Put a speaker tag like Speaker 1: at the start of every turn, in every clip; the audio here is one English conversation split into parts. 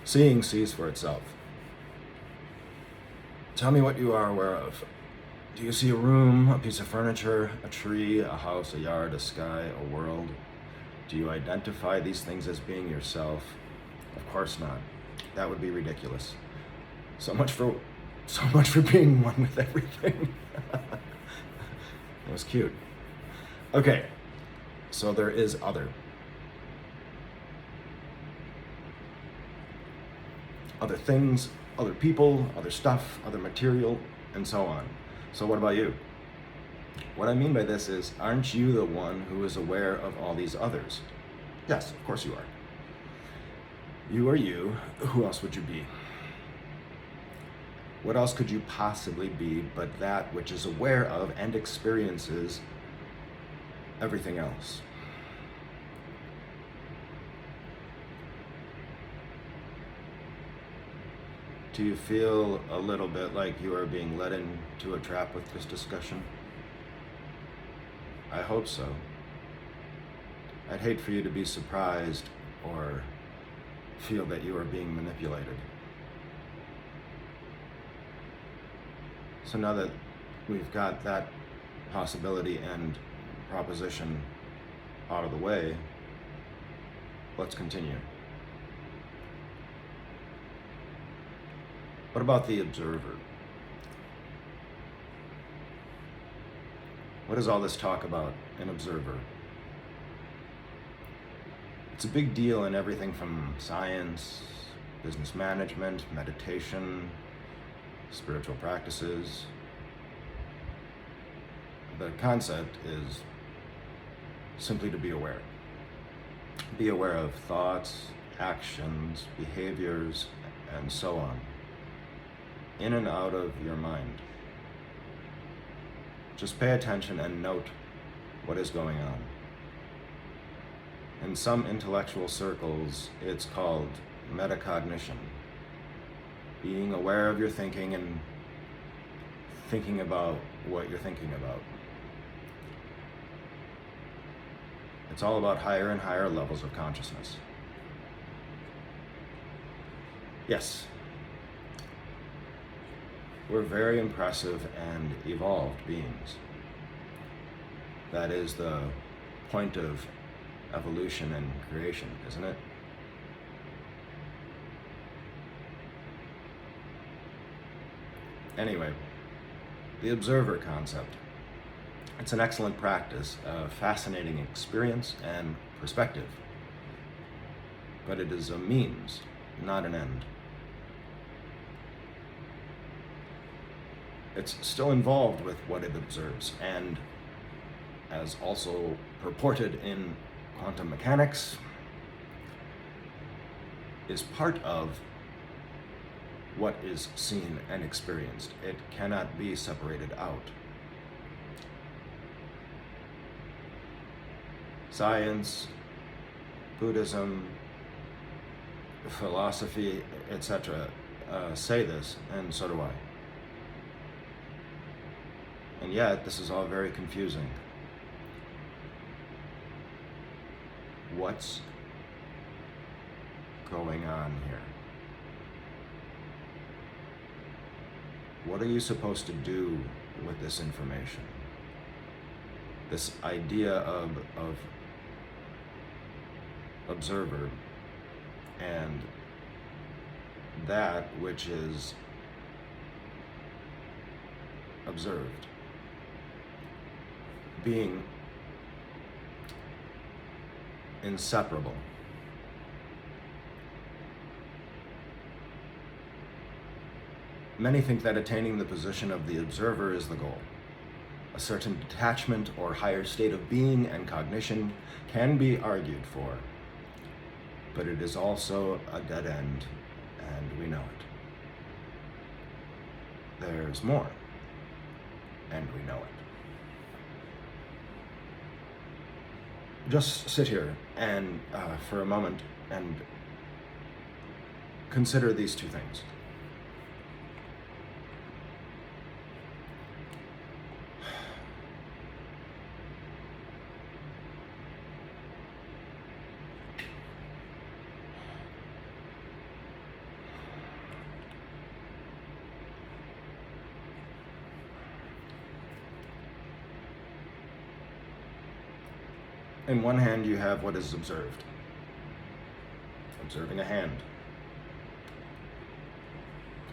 Speaker 1: Seeing sees for itself. Tell me what you are aware of. Do you see a room, a piece of furniture, a tree, a house, a yard, a sky, a world? Do you identify these things as being yourself? Of course not. That would be ridiculous. So much for being one with everything. That was cute. Okay, so there is other. Other things, other people, other stuff, other material, and so on. So what about you? What I mean by this is, aren't you the one who is aware of all these others? Yes, of course you are. You are you. Who else would you be? What else could you possibly be but that which is aware of and experiences everything else? Do you feel a little bit like you are being led into a trap with this discussion? I hope so. I'd hate for you to be surprised or feel that you are being manipulated. So now that we've got that possibility and proposition out of the way, let's continue. What about the observer? What is all this talk about an observer? It's a big deal in everything from science, business management, meditation, spiritual practices. The concept is simply to be aware. Be aware of thoughts, actions, behaviors, and so on, in and out of your mind. Just pay attention and note what is going on. In some intellectual circles, it's called metacognition. Being aware of your thinking and thinking about what you're thinking about. It's all about higher and higher levels of consciousness. Yes, we're very impressive and evolved beings. That is the point of evolution and creation, isn't it? Anyway, the observer concept. It's an excellent practice, a fascinating experience and perspective. But it is a means, not an end. It's still involved with what it observes, and as also purported in quantum mechanics, is part of what is seen and experienced. It cannot be separated out. Science, Buddhism, philosophy, etc. Say this, and so do I. And yet, this is all very confusing. What's going on here? What are you supposed to do with this information? This idea of observer and that which is observed being inseparable. Many think that attaining the position of the observer is the goal. A certain detachment or higher state of being and cognition can be argued for, but it is also a dead end, and we know it. There's more, and we know it. Just sit here and for a moment and consider these two things. In one hand, you have what is observed. Observing a hand.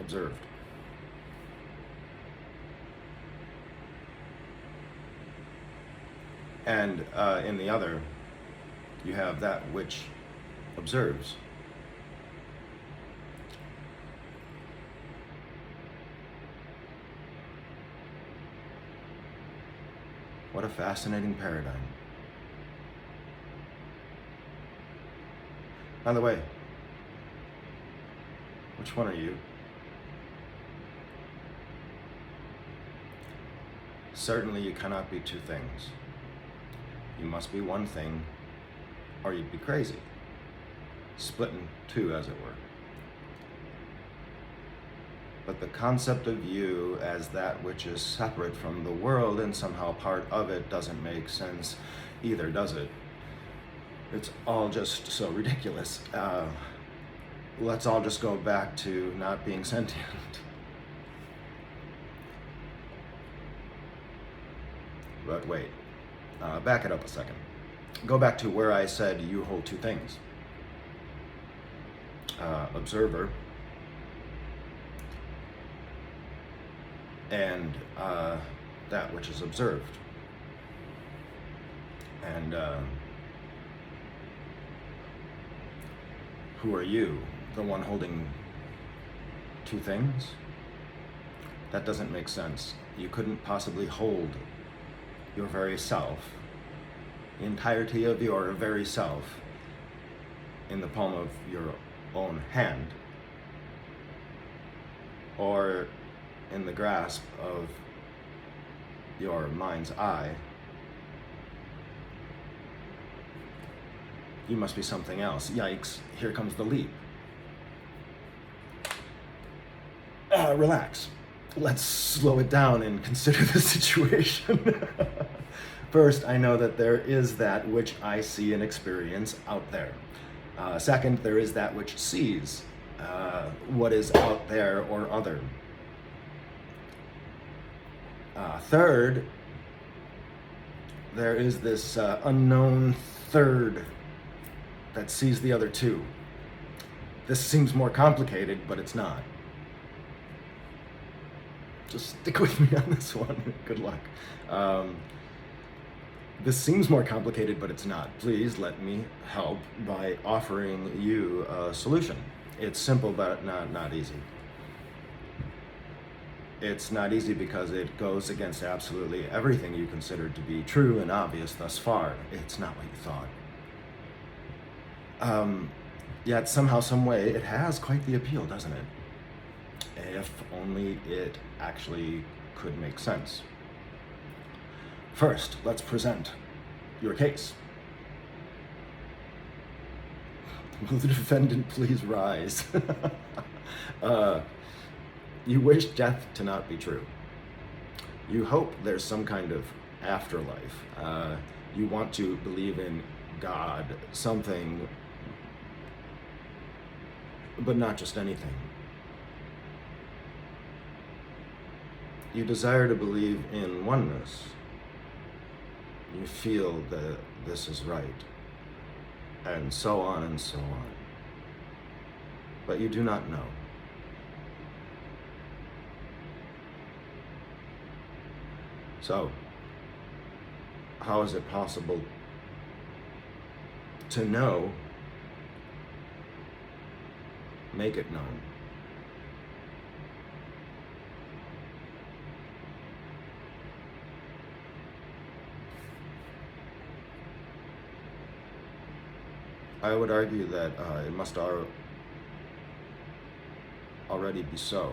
Speaker 1: Observed. And in the other, you have that which observes. What a fascinating paradigm. By the way, which one are you? Certainly you cannot be two things. You must be one thing, or you'd be crazy. Split in two, as it were. But the concept of you as that which is separate from the world and somehow part of it doesn't make sense either, does it? It's all just so ridiculous. Let's all just go back to not being sentient. But wait, back it up a second. Go back to where I said you hold two things. Observer and that which is observed. And who are you? The one holding two things? That doesn't make sense. You couldn't possibly hold your very self, the entirety of your very self, in the palm of your own hand, or in the grasp of your mind's eye. You must be something else. Yikes, here comes the leap. Relax. Let's slow it down and consider the situation. First, I know that there is that which I see and experience out there. Second, there is that which sees what is out there or other. Third, there is this unknown third that sees the other two. This seems more complicated, but it's not. Just stick with me on this one. Good luck. This seems more complicated, but it's not. Please let me help by offering you a solution. It's simple, but not easy. It's not easy because it goes against absolutely everything you considered to be true and obvious thus far. It's not what you thought. Yet somehow, some way, it has quite the appeal, doesn't it? If only it actually could make sense. First, let's present your case. Will the defendant please rise? You wish death to not be true. You hope there's some kind of afterlife. You want to believe in God, something, but not just anything. You desire to believe in oneness. You feel that this is right, and so on and so on. But you do not know. So, how is it possible to know, make it known? I would argue that it must already be so.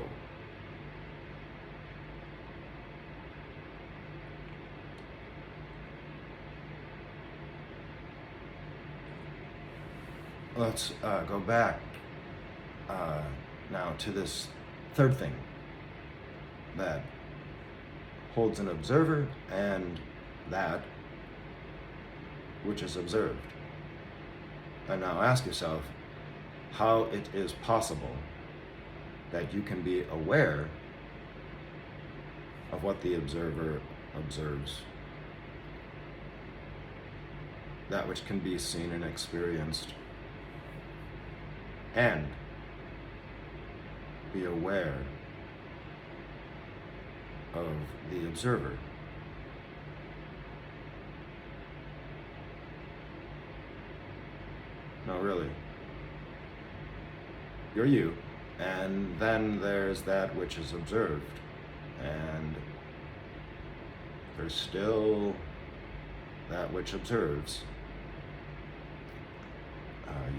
Speaker 1: Let's go back now to this third thing that holds an observer and that which is observed. And now ask yourself how it is possible that you can be aware of what the observer observes. that which can be seen and experienced, and be aware of the observer. No, really. You're you, and then there's that which is observed, and there's still that which observes.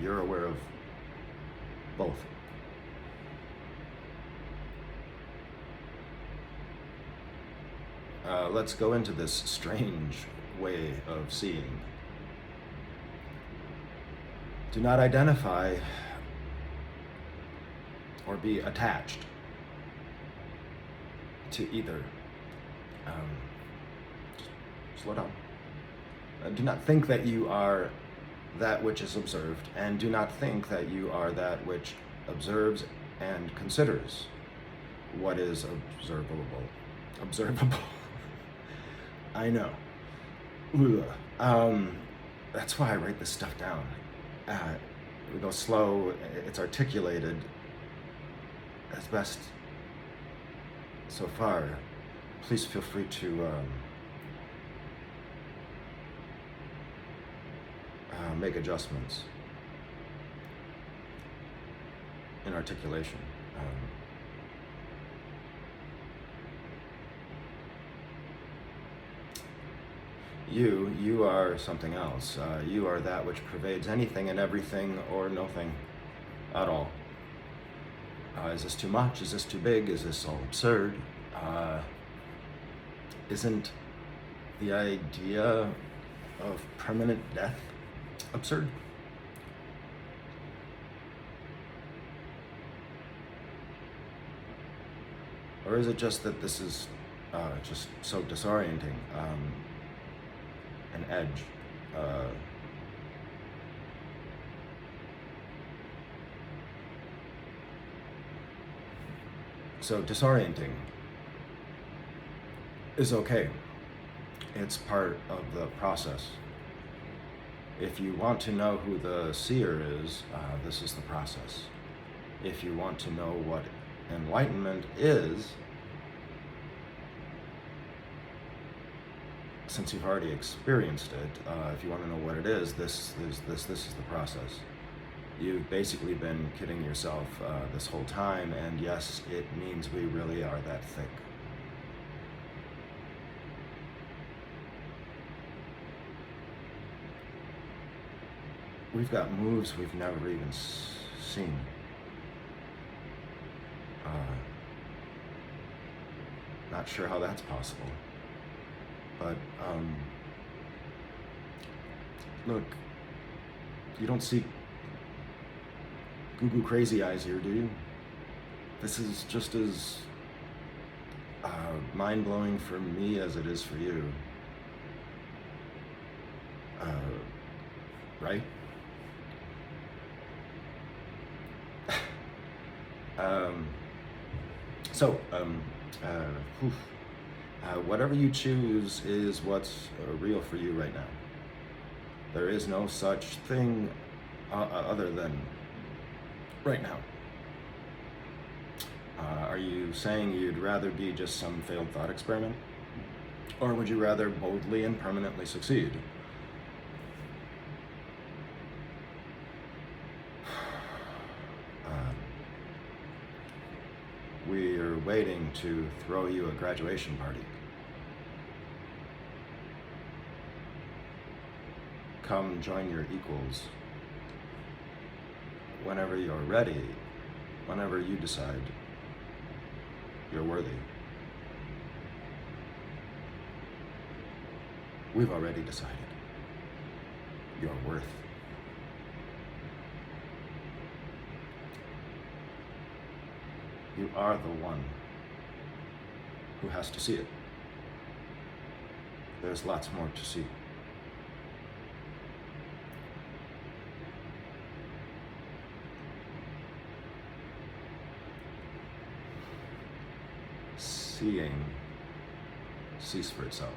Speaker 1: You're aware of both. Let's go into this strange way of seeing. Do not identify or be attached to either. Just slow down. Do not think that you are that which is observed, and do not think that you are that which observes and considers what is observable. Observable. I know. That's why I write this stuff down. We go slow, it's articulated as best so far. Please feel free to make adjustments in articulation. You are something else. You are that which pervades anything and everything, or nothing at all. Is this too much? Is this too big? Is this all absurd? Isn't the idea of permanent death absurd? Or is it just that this is just so disorienting? An edge. So disorienting is okay. It's part of the process. If you want to know who the seer is, this is the process. If you want to know what enlightenment is, since you've already experienced it, if you want to know what it is, this is the process. You've basically been kidding yourself this whole time, and yes, it means we really are that thick. We've got moves we've never even seen. Not sure how that's possible. But, look, you don't see goo-goo crazy eyes here, do you? This is just as mind-blowing for me as it is for you. Right? Whatever you choose is what's real for you right now. There is no such thing other than right now. Are you saying you'd rather be just some failed thought experiment? Or would you rather boldly and permanently succeed? We are waiting to throw you a graduation party. Come join your equals whenever you're ready, whenever you decide you're worthy. We've already decided your worth. You are the one who has to see it. There's lots more to see. Seeing cease for itself.